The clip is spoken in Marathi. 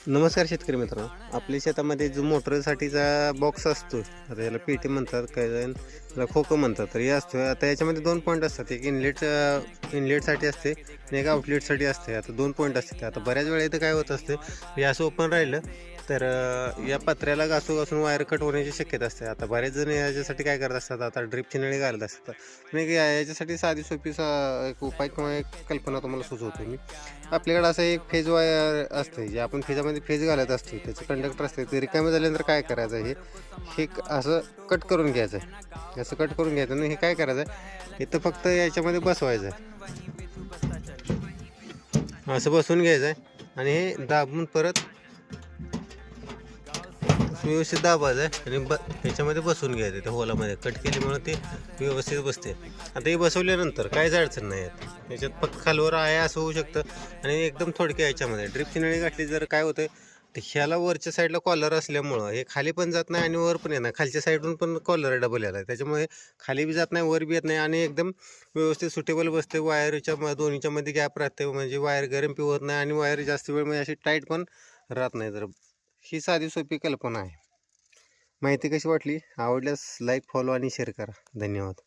नमस्कार शेतकरी मित्रांनो. आपल्या शेतामध्ये जो मोटरसाठीचा बॉक्स असतो, आता याला पेटी म्हणतात, काही जण याला खोकं म्हणतात. तर हे असतो. आता याच्यामध्ये 2 पॉईंट असतात. एक इनलेटसाठी असते आणि एक आउटलेटसाठी असते. आता 2 पॉईंट असते. आता बऱ्याच वेळा इथं काय होत असते, हे असं ओपन राहिलं तर या पत्र्याला घासून वायर कट होण्याची शक्यता असते. आता बरेच जण याच्यासाठी काय करत असतात, आता ड्रिपची नळी घालत असतात. पण एक याच्यासाठी साधी सोपी एक उपाय किंवा एक कल्पना तुम्हाला सुचवतो मी. आपल्याकडे असं एक फेज वायर असते, जे आपण फेजामध्ये फेज घालत असतो, त्याचं कंडक्टर असते. ते रिकामे झाल्यानंतर काय करायचं आहे, हे असं कट करून घ्यायचं आहे. असं कट करून घ्यायचं आणि हे काय करायचं आहे, इथं फक्त याच्यामध्ये बसवायचं आहे. असं बसवून घ्यायचं आहे आणि हे दाबून परत व्यवस्थित दाबायचं आहे आणि ह्याच्यामध्ये बसवून घ्यायचं. त्या होलामध्ये कट केल्यामुळे ते व्यवस्थित बसते. आता हे बसवल्यानंतर काहीच अडचण नाही आहेत. याच्यात फक्त खालवर आहे असं होऊ शकतं आणि एकदम थोडक्या याच्यामध्ये ड्रिपची नळी घातली जर काय होतं, तर ह्याला वरच्या साईडला कॉलर असल्यामुळं हे खाली पण जात नाही आणि वर पण येत नाही. खालच्या साईडून पण कॉलर डबल यायला आहे, त्याच्यामुळे खाली बी जात नाही, वर बी येत नाही आणि एकदम व्यवस्थित सुटेबल बसते. वायरच्या दोन्हीच्या मध्ये गॅप राहते, म्हणजे वायर गरम पी होत नाही आणि वायर जास्त वेळ म्हणजे अशी टाईट पण राहत नाही. तर ही साधी सोपी कल्पना आहे. माहिती कशी वाटली? आवडल्यास लाईक, फॉलो आणि शेअर करा. धन्यवाद.